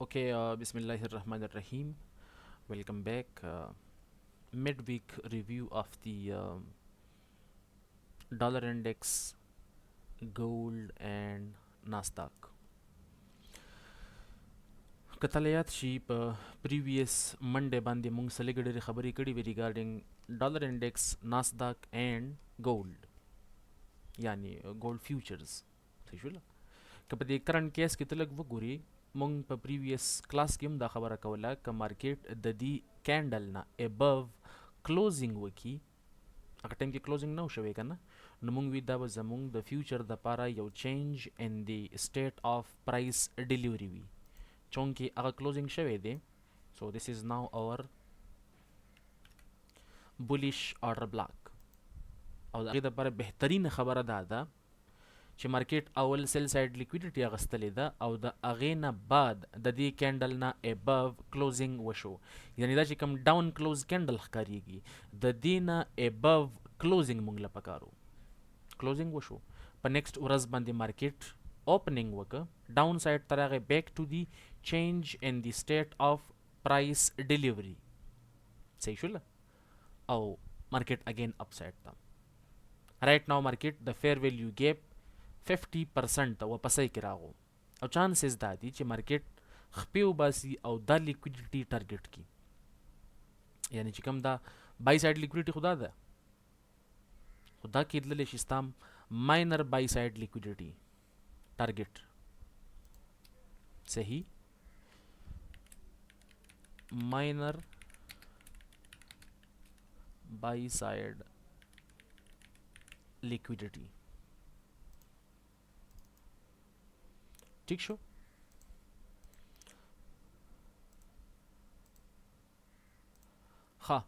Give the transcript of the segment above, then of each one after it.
Okay, Bismillahirrahmanirrahim. Welcome back. Midweek review of the dollar index, gold, and Nasdaq. کتل یاد شي په previous Monday باندې موږ سره لږ خبرې کړې وې regarding dollar index, Nasdaq and gold یعنی gold futures صحیح شول که په دې کرنٹ کیس کې ته لږ وګوري موږ په previous کلاس کې هم دا خبره کوله که مارکیټ د دې کینډل نه above closing وکي هغه ټایم کې closing نه و شوی که نه نو موږ وی دا به زموږ د فیوچر دپاره یو چینج in the state of price delivery وي چونکې هغه کلوزینګ شوی دی سو this is now our bullish order block او د هغې دپاره بهترین خبره دا ده چې مارکیټ اول سیل سایډ لیکویډیټي اغستلې ده او د هغې نه بعد د دې کینډل نه ابو کلوزینګ وشو یعنی دا چې کوم ډاون کلوز کینډل ښکاریږي د دې نه ابو کلوزینګ موږ له پکارو کلوزینګ وشو په نیکسټ ورځ باندې مارکیټ opening وکړه ډاون سایډ تر هغې بیک ټو دی change in the state of price delivery صحیح شوله او مارکیټ اگین اپسایډ ته رایټ ناو مارکیټ د فیر ویلیو ګیپ 50% ته واپسۍ کې راغو او چانسز دا دي چې مارکیټ خپې وباسي او دا لیکویډیټي ټارګټ کړي یعنی چې کوم دا بای سایډ لیکویډیټي خو دا ده خو دا کېدللی شي ستا ماینر بای سایډ لیکویډیټي ټارګټ صحیح minor buy side liquidity ٹھیک شو ښه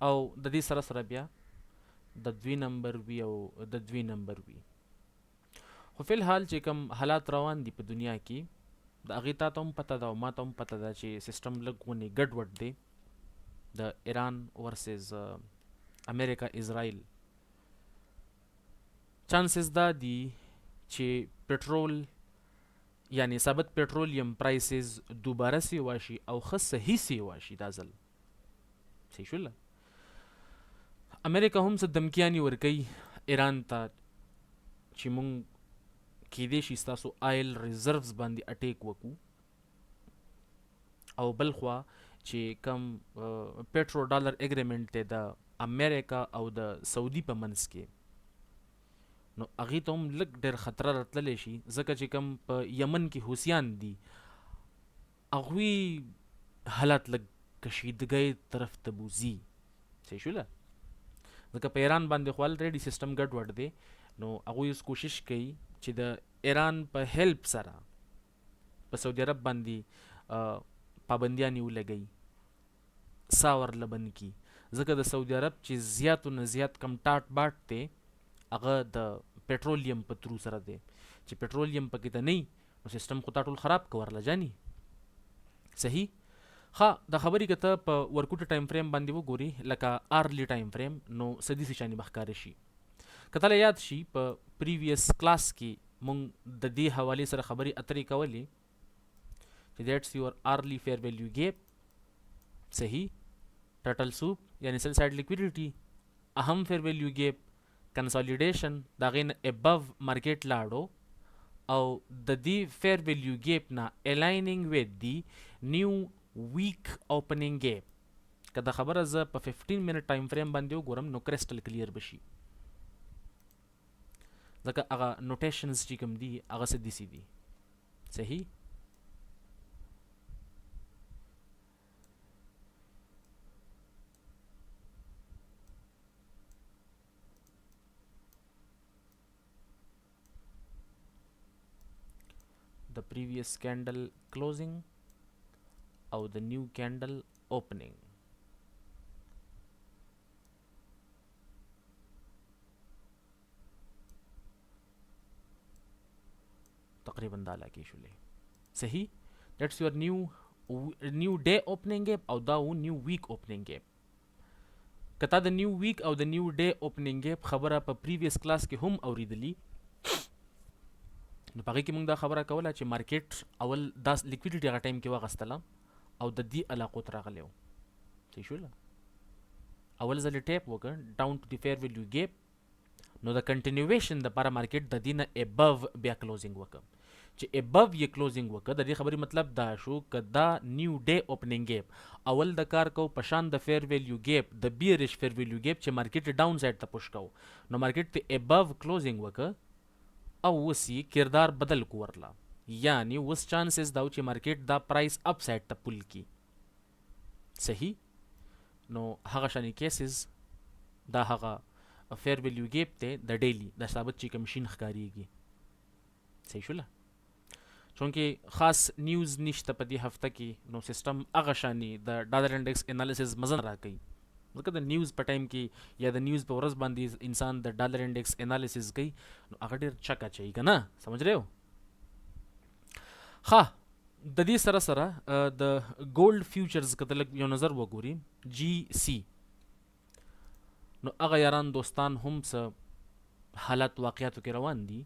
او د دې سره سره بیا د دوی نمبر وي او د دوی نمبر وي خو فی الحال چې کوم حالات روان دي په دنیا کې د هغې تا ته هم پته ده او ما ته هم پته ده چې سیسټم لږ ونې ګډوډ دی د ایران ورسز امریکا اسرائیل چانسز دا دي چې پټرول یعنی ثابت پټرولیم پرایسز دوباره سیوا شي او ښه صحیح سیوا شي دا ځل صحیح شوله امریکا هم څه دمکیانې ورکوي ایران ته چې مونږ کېدی شي ستاسو آیل ریزروز باندې اټیک وکړو او بل خوا چې کم پیټرو ډالر اګریمنټ دی د امریکا او د سعودي په منځ کې نو هغې ته هم لږ ډېر خطره راتللی شي ځکه چې کم په یمن کې حوثیان دي هغوی حالات لږ کشیدګۍ طرف ته بوځي صحیح شوله ځکه په ایران باندې خو الریډي سیسټم ګډوډ دی نو هغوی اوس کوشش کوي چې د ایران په هیلپ سره په سعودي عرب باندې پابندیانې ولګوي سا ورله بند کړي ځکه د سعودي عرب چې زیاتو نه زیات کم ټاټ باټ دی هغه د پټرولیم په ترو سره دی چې پټرولیم پکې ته نه نو سیسټم خو تا ټول خراب که ورله جاني صحیح ښه د خبرې که ته په ورکوټه ټایم فریم باندې وګوري لکه ارلی ټایم فریم نو سدي سشانې بښکاره شي که تله یاد شي په پریویس کلاس کې مونږ د دې حوالې سره خبرې اترې کولې چې دیټس یور ارلی فیر ویلیو ګیپ صحیح ټرټل سوپ یعنی سیل سایډ لیکویډیټي اهم فیر ویلیو ګیپ کنسالیډیشن د هغې نه ابو مارکیټ لاړو او د دې فیر ویلیو ګیپ نه الایننګ ویت دی نیو ویک اوپننګ ګیپ که دا خبره زه په 15 منټ ټایم فریم باندې وګورم نو کرسټل کلیر بشي ځکه هغه نوټیشنز چې کوم دي هغه څه داسې دي صحیح the previous candle closing او the new candle opening تقریبا دا علاقې شولې صحیح دیټس یور نیو ډے اوپننګ ګیپ او دا و نیو ویک اوپننګ ګیپ که تا د نیو ویک او د نیو ډے اوپننګ ګیپ خبره په پریویس کلاس کې هم اوریدلی نو په هغې کې موږ دا خبره کوله چې مارکیټ اول دا لیکویډیټي هغه ټایم کې واغستله او د دې علاقو ته راغلی و. صحیح شوله؟ اول ځل یې ټیپ وکړ ډاون ټو د فیر ویلیو ګیپ، نو د کنټینیویشن دپاره مارکیټ د دې نه ابو بیا کلوزینګ وکړ. چې ابو یې کلوزینګ وکړ د دې خبرې مطلب دا شو که دا نیو ډے اوپننګ ګیپ اول د کار کو پشان د فیر ویلیو ګیپ د بیریش فیر ویلیو ګیپ چې مارکیټ ډاون سایډ ته پوش کو، نو مارکیټ ته ابو کلوزینګ وکړ او اوس یې کردار بدل کو ورله، یعنی اوس چانسز دا چې مارکیټ دا پرایس اپ سایډ ته پول کی. صحیح؟ نو هغه شانې کیسز دا هغه فیر ویلیو ګیپ ته د ډیلی د ثابت چې کوم شین ښکاریږي. صحیح شوله؟ چونکې خاص نیوز نشته په دې هفته کې، نو سیستم هغه شانې د ډالر انډیکس انالیسز مزه نه راکوي، ځکه د نیوز په ټایم کې یا د نیوز په ورځ باندې انسان د ډالر انډیکس انالیسز کوي، نو هغه ډېر چک اچوي که نه، سمجھ رہے ہو؟ ښه، د دې سره سره د ګولډ فیوچرز که ته لږ یو نظر وګوري جی سی، نو هغه یاران دوستان هم څه حالات واقعاتو کې روان دي.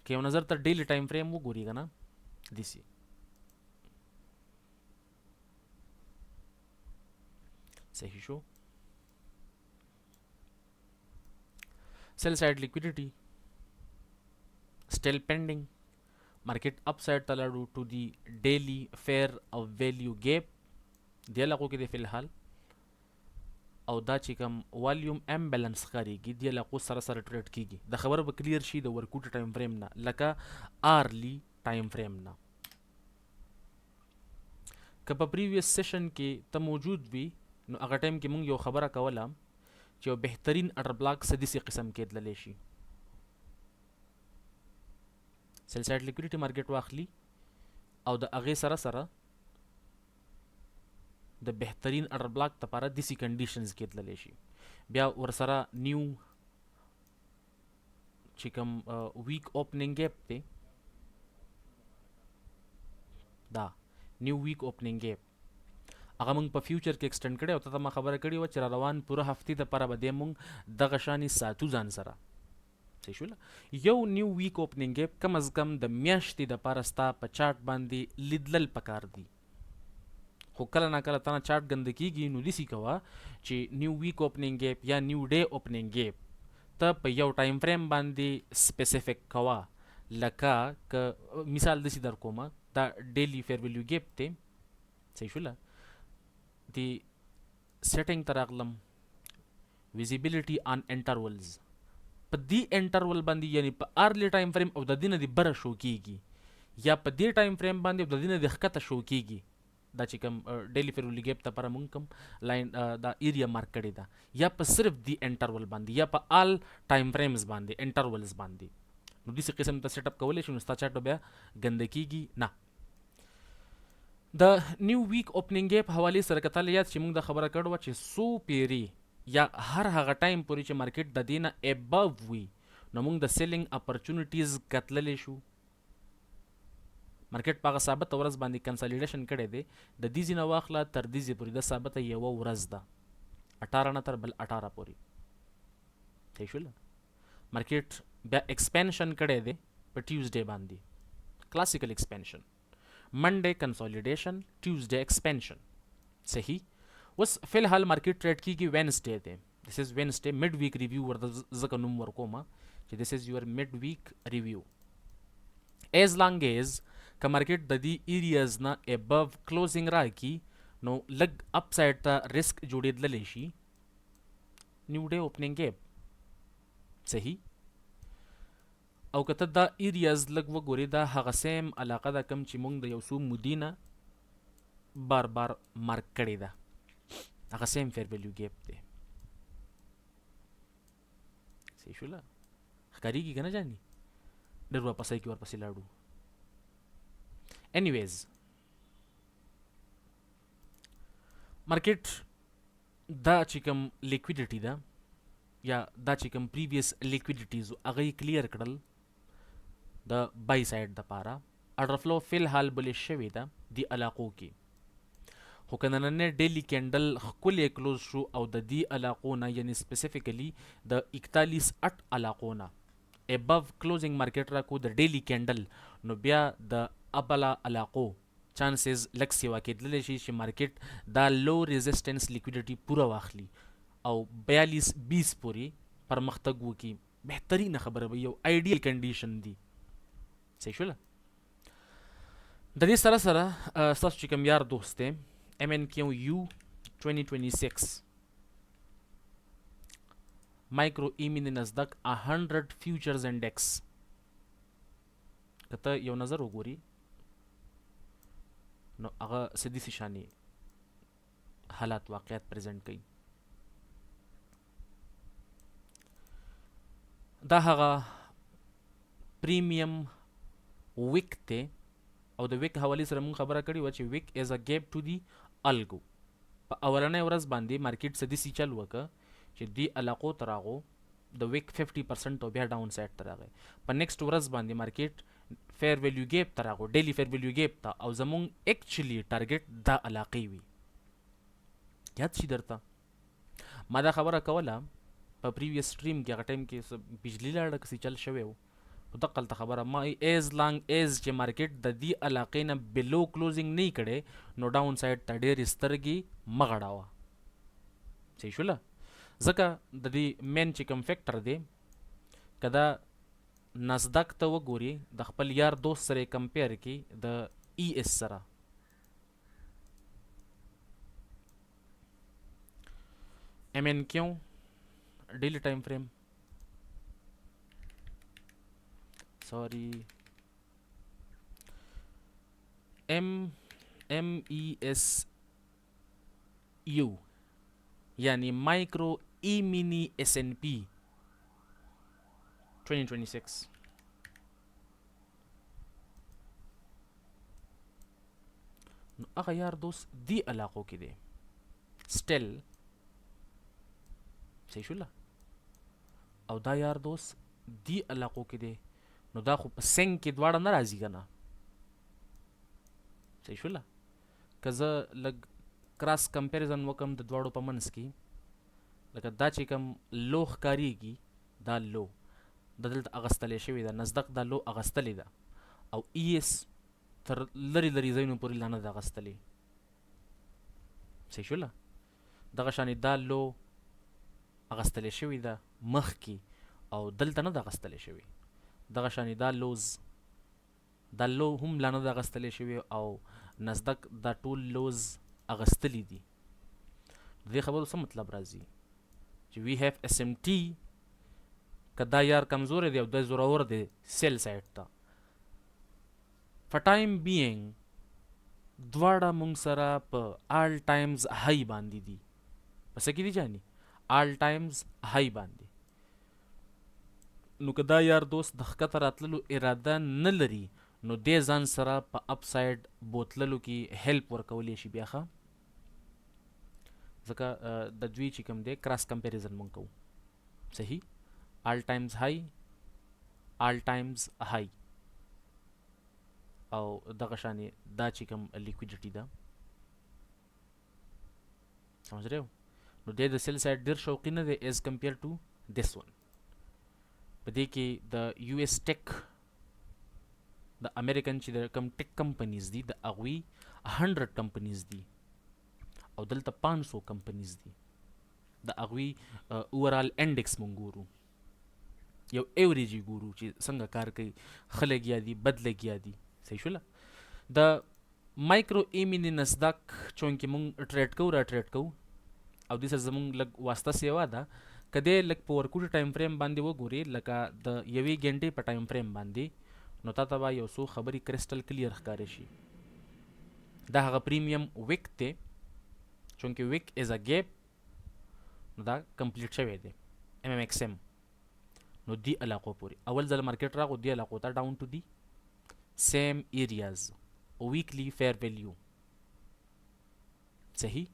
که یو نظر ته ډیلی ټایم فریم وګوري که نه دیسي صحیح شو. سیل سایډ لیکویډیټي still pending. Market upside تلاړو to the daily fair of value gap دی علاقو کې دی فی الحال، او دا چې کوم والیوم امبیلنس ښکارېږي دی علاقو سره سره ټریډ کېږي. دا خبره به کلیر شي د ورکوټ ټایم فریم نه لکه آرلی ټایم فریم نه. که په پریویس سیشن کې ته موجود وي نو هغه ټایم کې مونږ یو خبره کوله چې یو بهترین اډر بلاک څه داسې قسم کې تللی شي. سیل سایډ لیکویډیټي مارکیټ واخلي او د هغې سره سره د بهترین اډر بلاک لپاره داسې کنډیشنز کې تللی شي. بیا ورسره نیو چې کوم ویک اوپننګ ګیپ دی، دا نیو ویک اوپننګ ګیپ هغه موږ په فیوچر کې ایکسټینډ کړی او ته ما خبره کړې وه چې را روان پوره هفتې دپاره به دی موږ دغه شانې ساتو ځان سره. صحیح شوله؟ یو نیو ویک اوپننګ ګیپ کم از کم د میاشتې دپاره ستا په چارټ باندې لیدلل پکار دي، خو کله نا کله تانه چارټ ګنده کېږي نو داسې کوه چې نیو ویک اوپننګ ګیپ یا نیو ډے اوپننګ ګیپ ته په یو ټایم فریم باندې سپیسیفیک کوه. لکه که مثال داسې در کومه دا ډیلی فیر ویلیو ګیپ دی، صحیح شوله؟ د سیټینګ ته راغلم ویزیبیلیټي آن انټرولز، په دې انټرول باندې یعنی په ارلی ټایم فریم او د دې نه د بره شو کېږي یا په دې ټایم فریم باندې او د دې نه د ښکته شو کېږي. دا چې کوم ډیلی فیر ویلیو ګیپ دپاره مونږ کوم لاین دا ایریا مارک کړې ده، یا په صرف دی انټرول باندې یا په آل ټایم فریمز باندې انټرولز باندې، نو داسې قسم ته سیټ اپ کولی شي نو ستا چارټ بیا ګنده کېږي نه. د نیو ویک اوپننګ ګیپ حوالې سره که تاله یاد چې مونږ دا خبره کړې وه چې څو پیرې یا هر هغه ټایم پورې چې مارکیټ د دې نه ابو وي نو مونږ د سیلینګ اپرچونیټیز کتللی شو. مارکیټ په هغه ثابته ورځ باندې کنسالیډیشن کړی دی، د دې ځینه واخله تر دې ځای پورې د ثابته یوه ورځ ده 18 نه تر بل 18 پورې. صحیح شوله؟ مارکیټ بیا ایکسپینشن کړی دی په ټیوزډے باندې، کلاسیکل ایکسپینشن، منډے کنسالیډیشن، ټیوزډے ایکسپینشن. صحیح؟ اوس فی الحال مارکیټ ټریډ کېږي وینسډے دی، دس از وینسډے مډ ویک ریویو ورته ځکه نوم ورکومه چې دس از یور مډ ویک ریویو. ایز لانګ ایز که مارکیټ د دې ایریاز نه ابو کلوزینګ راکړي نو لږ اپ سایډ ته ریسک جوړېدلی شي نیو ډے اوپننګ ګیپ. صحیح؟ او که ته دا ایریاز لږ وګورې دا هغه سیم علاقه ده کوم چې موږ د یو څو مودې نه بار بار مارک کړې ده، هغه سیم فیر ویلیو ګیپ دی. صحیح شوله؟ ښکارېږي که نه جاني؟ ډېر واپسۍ کې ورپسې لاړو. anyways مارکیټ دا چې کوم لیکویډیټي ده یا دا چې کوم پریویس لیکویډیټیز هغه یې کلیر کړل د بای سایډ دپاره. اډر فلو فی الحال بلې شوې ده دې علاقو کې، خو که نننی ډیلی کینډل ښکلی کلوز شو او د دې علاقو نه یعنی سپیسیفیکلی د 41 علاقو نه ابو کلوزینګ مارکیټ را کو د ډیلی کینډل، نو بیا د ابلا علاقو چانسز لک سیوا کېدلی شي چې مارکیټ دا لو ریزسټنس لیکویډیټي پوره واخلي او 42-20 پورې پرمختګ وکړي. بهترینه خبره به یو آیډیل کنډیشن دی. صحیح شوله. د دې سره سره ستاسو چې کوم یار دوست دی MNQ 2026 مایکرو ایمین نزدک 100 فیوچرز انډیکس کته یو نظر وګوري نو هغه سدي شاني حالات واقعیت پریزنټ کوي. دا هغه پریمیم ویک ته او د ویک حواله سره مون خبره کړې و چې ویک از ا گیپ ټو دی الګو. په اولنې ورځ باندې مارکیټ سدي چل وکړه چې دی علاقو تراغو د ویک 50% او بیا ډاون سایډ تراغه. په نیکسټ ورځ باندې مارکیټ فیر ویلیو گیپ تراغو، ډیلی فیر ویلیو گیپ تا او زمون اکچولی ټارګټ دا علاقې وي. یاد شي درته ما دا خبره کوله په پریویس سټریم کې هغه ټایم کې بجلی لاړه کسي چل شوی و دقل ته خبره ما ایز لانګ ایز چې مارکیټ د دې علاقې نه بلو کلوزینګ نه کړي نو ډاون سایډ ته ډېر سترګي مغړاوه. صحیح شوله. ځکه د دې مین چې کوم فیکټر دی کدا نزدک ته وګوري د خپل یار دوست سره کمپیر کی د ای اس سره MNQ daily time frame MESU यानी माइक्रो ई mini SNP 2026 نو هغه یار دوست دی علاقو کې دی سټل. صحیح شوله. او دا یار دوست دی علاقو کې دی نو دا خو په سنگ کې دواړه نه راځي کنه. صحیح شوله. که زه لږ کراس کمپیریزن وکم د دواړو په منځ کې لکه دا چې کوم لو ښکاریږي دا لو د دلته اغستلی شوې ده، نزدک دا لو اغستلې ده او ای اس تر لري لري ځایونو پورې لا نه ده اغستلې. صحیح شوله. دغه شانې دا لو اغستلی شوې ده مخکې او دلته نه ده اغستلی شوې. دغه شانې دا لو هم لا نه ده اغستلی شوې او نزدک دا ټول لوز اغستلی دي. د دې خبرو څه مطلب راځي چې وی هاف SMT که دا یار کمزور دی او دا زورور دی سیل سایډ ته په ټایم بینګ دواړه مونږ سره په آل ټایمز هاي باندې دي. پس کې دي جاني آل ټایمز هاي باندې. نو که دا یار دوست د ښکته راتللو اراده نه لري نو دې ځان سره په اپ سایډ بوتللو کې هیلپ ورکولی شي بیا ښه. ځکه د دوی چې کوم دی کراس کمپیریزن مونږ کوو. صحیح. آل ټایمز هاي آل ټایمز هاي او دغه شانې دا چې کوم لیکویډیټي ده سمجھ رہے ہو نو دې د سیل سایډ ډېر شوقي نه دی ایز کمپیر ټو دس ون. په دې کې د US ټیک د امریکن چې د کم ټیک کمپنیز دي د هغوی 100 کمپنیز دي او دلته 500 کمپنیز دي. د هغوی اوورال انډیکس مونږ ګورو یو ایوریجی ګورو چې څنګه کار کوي ښه لګیا دي بد لګیا دي. صحیح شوله. د مایکرو ایمینی نزدک چونکې مونږ ټریډ کوو را ټریډ کوو او دې سره زمونږ لږ واسطه سیوا ده که دې لږ په ورکوټي ټایم فریم باندې وګورې لکه د یوې ګنټې په ټایم فریم باندې نو تا ته به یو څو خبرې کرسټل کلیر ښکارې شي. دا هغه پریمیم ویک دی چونکې ویک از ا گیپ نو دا کمپلیټ شوی دی MMXM نو دی علاقو پورې اول ځل مارکیټ راغو دی علاقو ته ډاون ټو دی سیم ایریاز ویکلی فیر ویلیو. صحیح.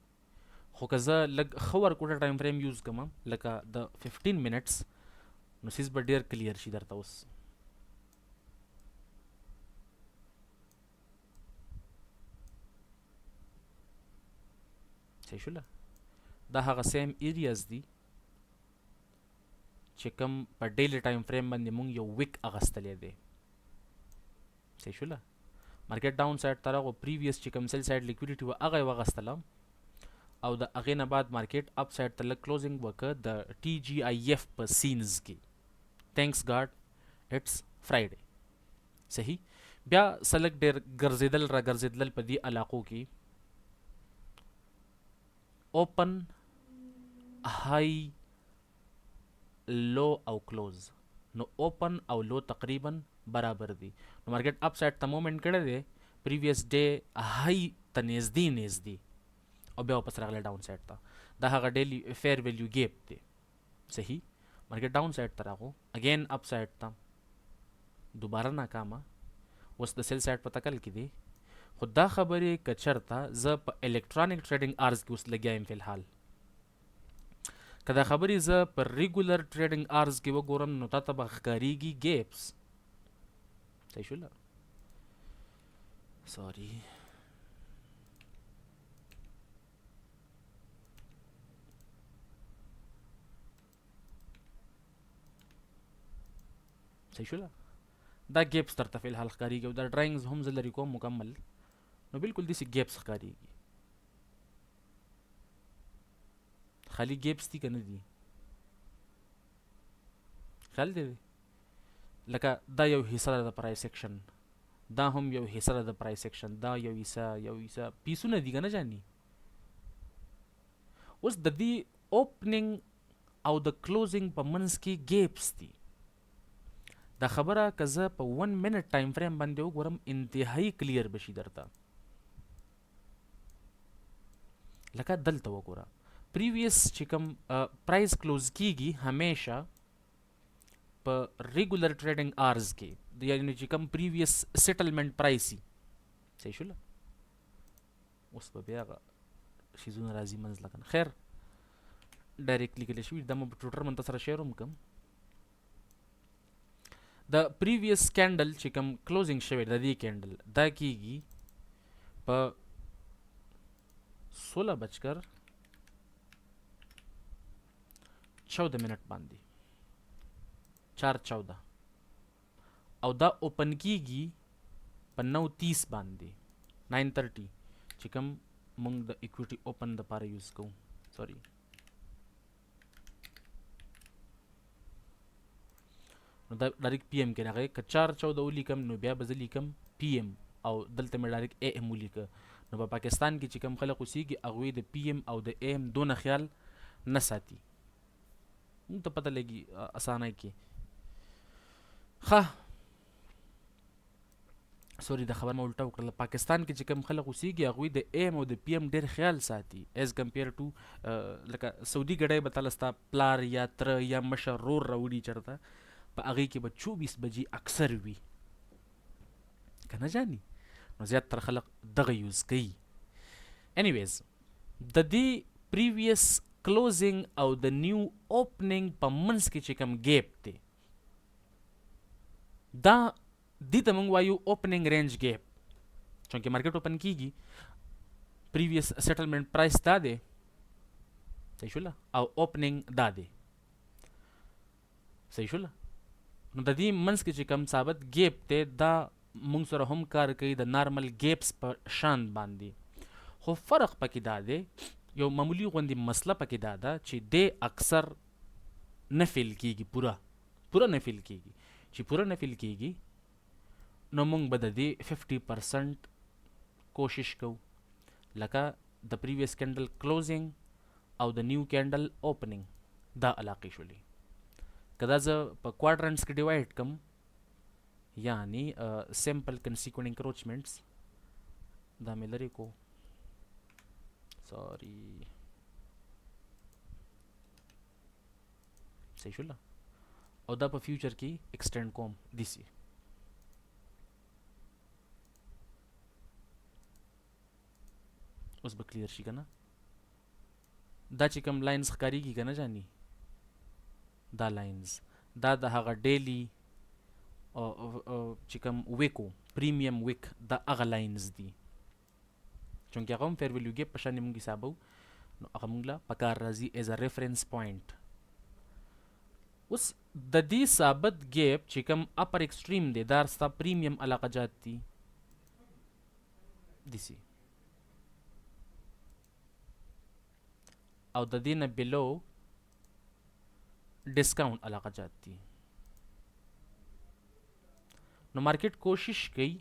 خو که زه لږ ښه ورکوټه ټایم فریم یوز کوم لکه د 15 منټس نو سیز به ډېر کلیر شي درته اوس. صحیح شوله. دا هغه سیم ایریاز دي چې کوم په ډیلی ټایم فریم باندې مونږ یو ویک اغستلی دی صحیح شوله مارکیټ ډاون سایډ ته راغو پریویس چې کوم سیل سایډ لیکویډیټي وه هغه یې وغستله او د هغې نه بعد مارکیټ اپ سایډ ته لږ کلوزینګ وکړه د ټي جی آی ایف په سینز کې تھینکس گاډ اټس فرایډے صحیح بیا سلک ډېر ګرځېدل را ګرځېدل په دې علاقو کې اوپن های لو او کلوز نو اوپن او لو تقریبا برابر دي نو مارکیټ اپ سایډ ته موومنټ کړی دی پریویس ډے های ته نږدې او بیا واپس راغلی ډاون سایډ ته دا هغه ډیلی فیر ویلیو ګیپ دی صحیح مارکیټ ډاون سایډ ته راغو اگین اپ سایډ ته دوباره ناکامه اوس د سیل سایډ په تکل کې دی خو دا خبرې که چېرته زه په الکترانیک ټریډنګ ارز کې اوس لګیا یم فلحال که دا خبرې زه په ریګولر ټریډنګ ارز کې وګورم نو تا ته به ښکارېږي ګیپس صحیح شوله سوري صحیح شوله دا ګیپس درته فلحال ښکارېږي او دا ډرایینګز هم زه لرې کوم مکمل نو بالکل داسې ګیپس ښکارېږي خالی ګیپس دي که نه دي خیال دی لکه دا یو حصه ده د پرایس ایکشن دا هم یو حصه ده د پرایس ایکشن دا یو حصه پیسونه دي که نه جاني اوس د دې اوپننګ او د کلوزینګ په منځ کې ګیپس دي دا خبره که زه په 1 منټ ټایم فریم باندې وګورم انتهایی کلیر بشي درته لکه دلته وګوره پریویس چې کوم پرایس کلوز کیږي همیشه په ریګولر ټریډنګ آرز کې یعنی چې کوم پریویس سیټلمنټ پرایس وي صحیح شوله اوس به بیا هغه شیزونه راځي منځ لکه خیر ډایرکټ لیکلی شوي دا مو په ټوټر من تا سره شیر هم کوم د پریویس کینډل چې کوم کلوزینګ شوی د دې کینډل دا کیږي په 16:14 منټ باندې 4:14 او دا اوپن کیږي په 9:30 باندې 9:30 چې کوم مونږ د اکویټي اوپن د پاره یوز کوو سوري نو دا ډایرکټ پی ایم کې راغی که 4:14 ولیکم نو بیا به زه لیکم پی ایم او دلته مې ډایرکټ اے ایم ولیکه نو په پاکستان کې چې کوم خلک اوسېږي هغوی د پی ایم او د اے ایم دونه خیال نه ساتي مونږ ته پته لګي اسانه کې ښه سوري د خبر مې الټه وکړله پاکستان کې چې کوم خلک اوسېږي هغوی د ایم او د پی ایم ډېر خیال ساتي ایز کمپیر ټو لکه سعودي ګډۍ به تاله ستا پلار یا تره یا مشر رور راوړي چېرته په هغې کې به 24 بجې اکثر وي که نه جاني نو زیاتره خلک دغه یوز کوي انیویز د دې پریویس کلوزینګ او د نیو اوپننګ په منځ کې چې کوم ګیپ دی دا دې ته موږ وایو اوپننګ رینج ګیپ چونکې مارکیټ اوپن کیږي پریویس سیټلمنټ پرایس دا دی صحیح شوله او اوپننګ دا دی صحیح شوله نو د دې منځ کې چې کوم ثابت ګیپ دی دا مونږ سره هم کار کوي د نارمل ګیپس په شان باندې خو فرق پکې دا دی یو معمولی غوندې مسله پکې دا ده چې دی اکثر نه فیل کیږي پوره نه فیل کیږي چې پوره نه فیل کیږي نو مونږ به د دې 50% کوشش کوو لکه د پریویس کینډل کلوزینګ او د نیو کینډل اوپننګ دا علاقې شولې که دا زه په کوادرنټس کې ډیوایډ کم یعنی سمپل کنسیکوینټ انکروچمنټس دا مې لرې کو سوري صحیح شوله او دا په فیوچر کې ایکسټینډ کوم دیسی اوس به کلیر شي که نه دا چې کوم لاینز ښکارېږي که نه جاني دا لاینز دا د هغه ډیلی چې کوم ویکو پریمیم ویک دا هغه لاینز دي چونکې هغه هم فیر ویلیو ګیپ په شانې مونږ حسابو نو هغه مونږ له په کار راځي ایز ا ریفرنس پوینټ اوس د دې ثابت ګیپ چې کوم اپر ایکسټریم دی دا ستا پریمیم علاقه جات دي دسی، او د دې نه بلو ډسکاونټ علاقه جات دي. نو مارکیټ کوشش کوي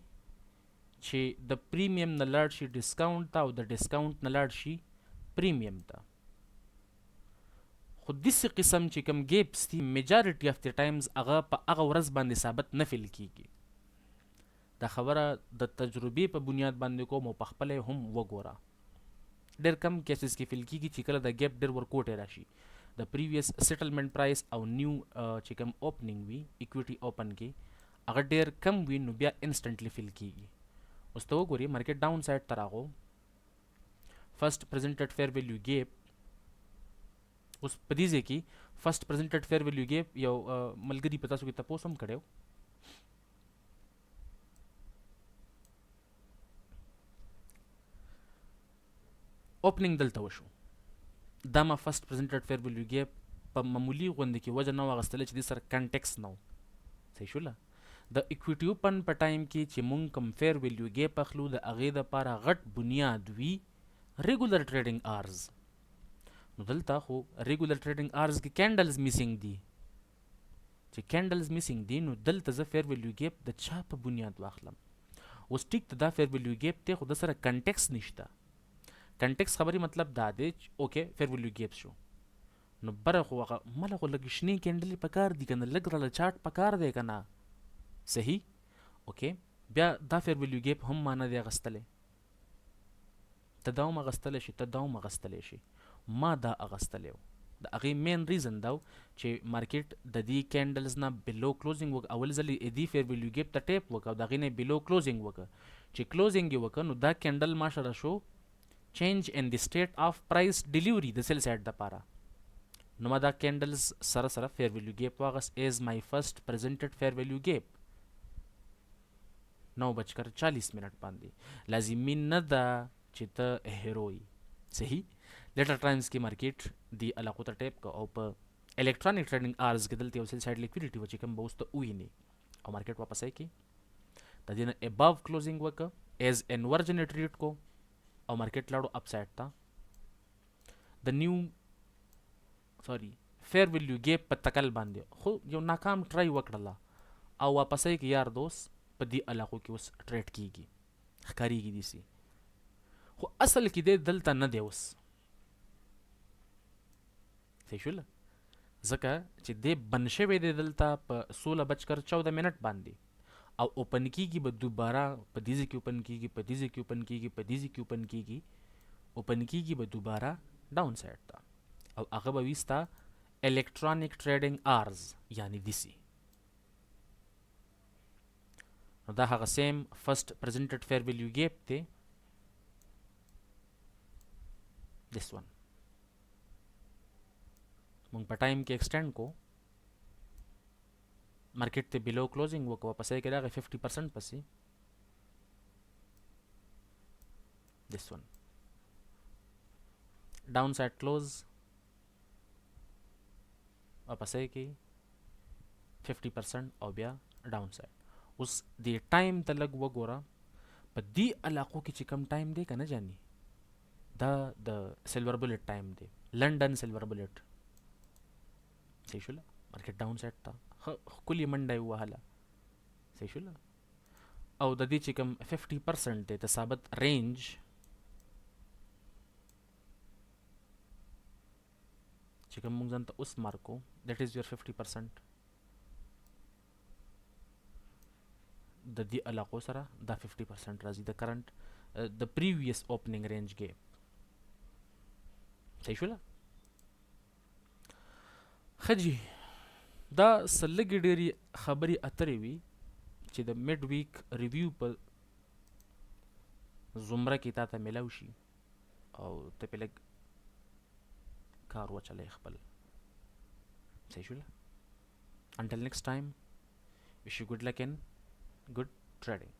چې د پریمیم نه لاړ شي ډسکاونټ ته او د ډسکاونټ نه لاړ شي پریمیم ته. خو داسې قسم چې کوم ګیپس دي میجارټي اف د ټایمز هغه په هغه ورځ باندې ثابت نه فیل کیږي. دا خبره د تجربې په بنیاد باندې کوم او په خپله هم وګوره. ډېر کم کیسز کې فیل کیږي چې کله د ګیپ ډېر ورکوټی راشي د پریویس سیټلمنټ پرایس او نیو چې کوم اوپننګ وي اکویټي اوپن کې هغه ډېر کم وي نو بیا انسټنټلی فیل کیږي. اوس ته وګورې مارکیټ ډاون سایډ ته راغو، فرست پریزنټډ فیر ویلیو ګیپ. اوس په دې ځای کې فرست پریزنټډ فیر ویلیو ګیپ یو ملګري په تاسو کې تپوس هم کړی و. اوپننګ دلته وشو، دا ما فرست پریزنټډ فیر ویلیو ګیپ په معمولي غونډه کې وجه نه و اخیستلی چې دې سره کنټیکس نه و. صحیح شوله. د اکویټي اوپن په ټایم کې چې مونږ کوم فیر ویلیو ګیپ اخلو د هغې دپاره غټ بنیاد وي ریګولر ټریډنګ آرز. نو دلته خو ریګولر ټریډنګ آرز کې کینډلز میسنګ دي، چې کینډلز میسنګ دي نو دلته زه فیر ویلیو ګیپ د چا په بنیاد واخلم. اوس ټیک ته دا فیر ویلیو ګیپ دی خو د سره کنټیکس نشته. کنټیکس خبرې مطلب دا دی چې اوکې فیر ویلیو ګیپ شو نو بره خو هغه مله خو لږ شنې کینډلې پکار دي که نه، لږ راله چارټ پکار دی که نه. صحیح. اوکې بیا دا فیر ویلیو ګیپ هم ما نه دی اغستلی، ته دا هم اغستلی شي، ته دا هم اغستلی شي، ما دا اغستلی و. د هغې مین ریزن دا و چې مارکیټ د دې کینډلز نه بلو کلوزینګ وکړه، اول ځل یې دې فیر ویلیو ګیپ ته ټیپ وکړه او د هغې نه بلو کلوزینګ وکړه. چې کلوزینګ یې وکړه نو دا کینډل ما سره شو چینج ان د سټیټ آف پرایس ډیلیوري د سیل سایډ دپاره. نو ما دا کینډلز سره سره فیر ویلیو ګیپ واغست ایز مای فرست پریزنټډ فیر ویلیو ګیپ 9:40 باندې. لازمي نه ده چې ته هیروي. صحیح. لیټر ټایمز کې مارکیټ دی علاقو ته ټیپ که او په الکترونیک ټریډنګ آرز کې دلته یو سیل سایډ لیکویډیټي و چې کوم به اوس ته ووینې او مارکیټ واپسی کې د دې نه اباو کلوزینګ وکړه ایز انورجن یې ټریډ کو او مارکیټ لاړو اپ سایډ ته د نیو فیر ویلیو ګیپ په تکل باندې خو یو ناکام ټرای وکړله او واپسی کې یار دوست په دې علاقو کې اوس ټریډ کیږي ښکاریږي داسې، خو اصل کې دی دلته نه دی اوس. صحیح شوله. ځکه چې دی بند شوی دی دلته په 16:14 باندې او اوپن کیږي به دوباره په دې ځای کې اوپن کیږي، په دې ځای کې اوپن کیږي، په دې ځای کې اوپن کیږي، اوپن کیږي به دوباره ډاون سایډ ته او هغه به وي ستا الکترونیک ټریډنګ آرز یعنی دسی. نو دا هغه سیم فرست پریزنټډ فیر ویلیو ګیپ دی this one. مونږ په ټایم کې ایکسټینډ کو، مارکیټ ته بلو کلوزینګ وکړه، واپسی کې راغی 50% پسې this one. ډاون سایډ کلوز واپسی کې 50% او بیا ډاون سایډ. اوس دې ټایم ته لږ وګوره، په دې علاقو کې چې کم ټایم دی که نه جاني دا د سلور بلټ ټایم دی، لنډن سلور بلټ. صحیح شوله. مارکیټ ډاون سایډ ته ښکلې منډه یې ووهله. صحیح شوله. او د دې چې کوم 50% دی د ثابت رینج چې کوم مونږ ځان ته اوس مارکو دیٹ از یور 50% د دې علاقو سره دا 50% راځي د کرنٹ د پریویس اوپننګ رینج ګیپ. صحیح شوله. ښه جي دا څه لږې ډېرې خبرې اترې وي چې د میډ ویک ریویو په زمره کې تا ته میلاو شي او ته پې لږ کار وچلی خپل. صحیح شوله. until next time wish you good luck and good trading.